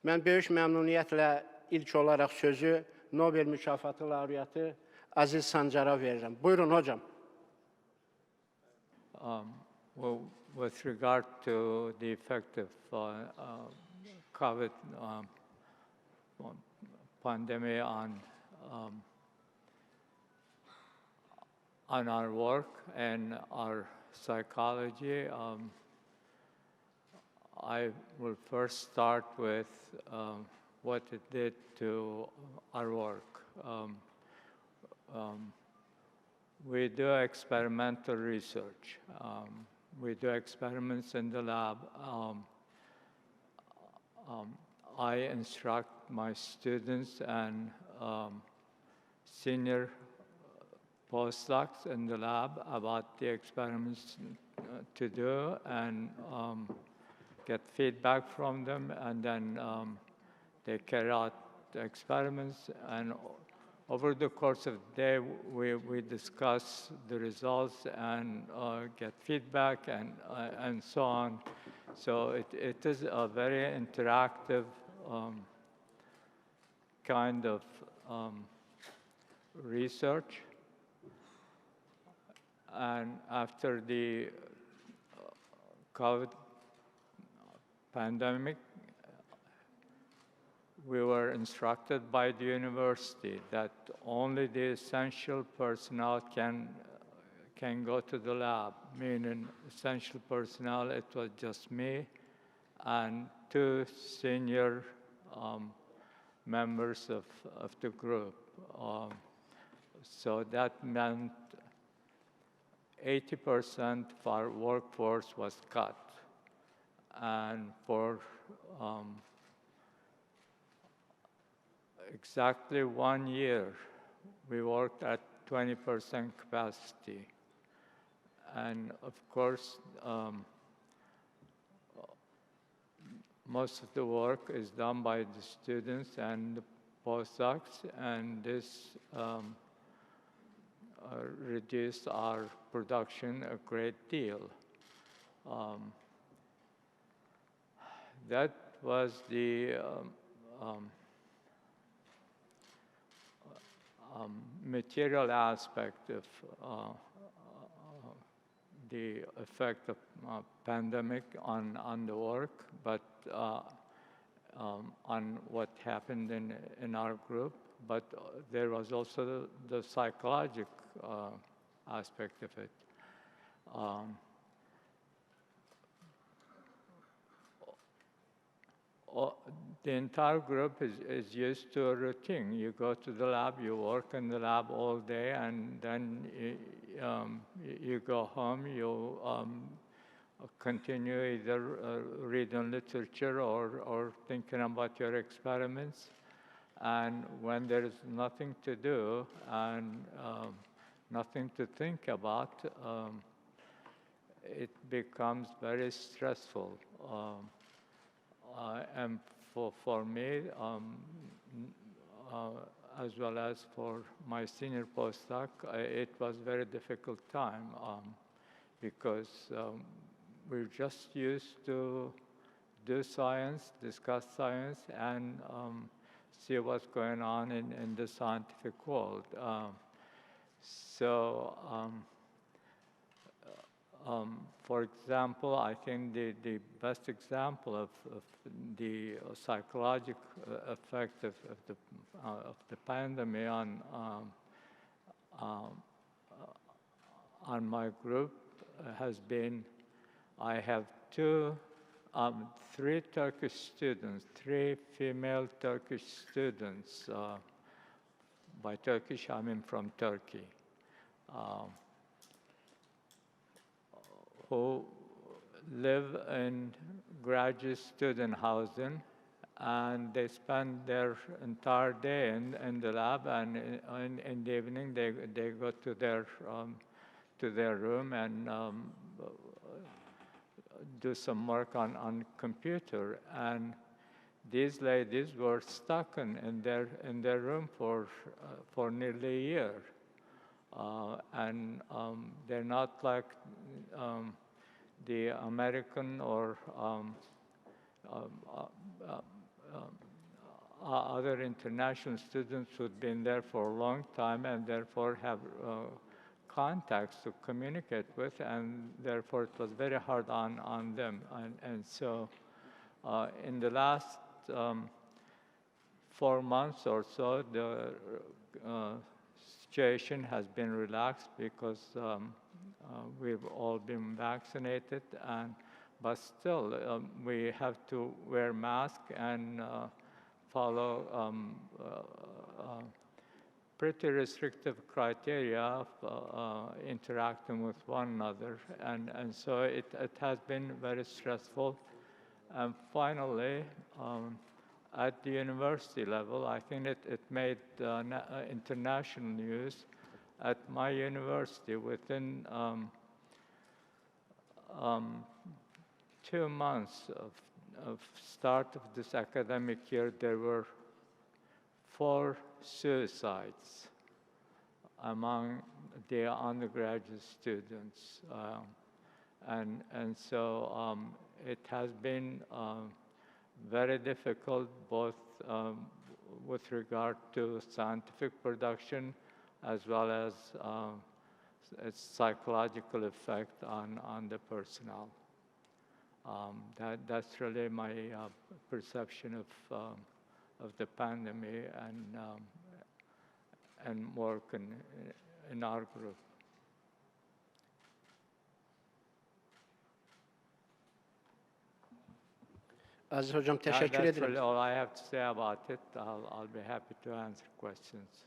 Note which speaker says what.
Speaker 1: Mən böyük məmnuniyyətlə ilk olaraq sözü Nobel mükafatı laureatı Aziz Sancara verirəm. Buyurun hocam.
Speaker 2: Well, with regard to the effect of COVID pandemic on our work and our psychology, I will first start with what it did to our work. We do experimental research. We do experiments in the lab. I instruct my students and senior postdocs in the lab about the experiments to do and get feedback from them, and then they carry out the experiments, and over the course of the day, we discuss the results and get feedback and so on. So it is a very interactive kind of research. And after the COVID pandemic, we were instructed by the university that only the essential personnel can go to the lab, meaning essential personnel, it was just me and 2 senior members of the group. So that meant 80% of our workforce was cut. And for exactly 1 year, we worked at 20% capacity. And of course, most of the work is done by the students and the postdocs, and this reduced our production a great deal. That was the material aspect of the effect of pandemic on the work, but on what happened in our group. But there was also the psychological aspect of it. The entire group is used to a routine. You go to the lab, you work in the lab all day, and then you go home, you continue either reading literature or thinking about your experiments. And when there is nothing to do and nothing to think about, it becomes very stressful. And for me, as well as for my senior postdoc, it was a very difficult time because we're just used to do science, discuss science, and see what's going on in the scientific world. For example, I think the best example of the psychological effect of the pandemic on my group has been, I have 3 Turkish students, 3 female Turkish students. By Turkish, I mean from Turkey. Who live in graduate student housing, and they spend their entire day in the lab, and in the evening they go to their room and do some work on computer. And these ladies were stuck in their room for nearly a year. And they're not like the American or other international students who'd been there for a long time and therefore have contacts to communicate with, and therefore it was very hard on them. And so in the last 4 months or so, the situation has been relaxed because we've all been vaccinated, but still we have to wear masks and follow pretty restrictive criteria of interacting with one another. And so it has been very stressful. And finally, at the university level, I think it made international news. At my university, within 2 months of start of this academic year, there were 4 suicides among the undergraduate students. And so it has been very difficult, both with regard to scientific production as well as its psychological effect on the personnel. That's really my perception of the pandemic and work in our group.
Speaker 1: Aziz hocam teşekkür
Speaker 2: That's
Speaker 1: ederim.
Speaker 2: really all I have to say about it. I'll be happy to answer questions.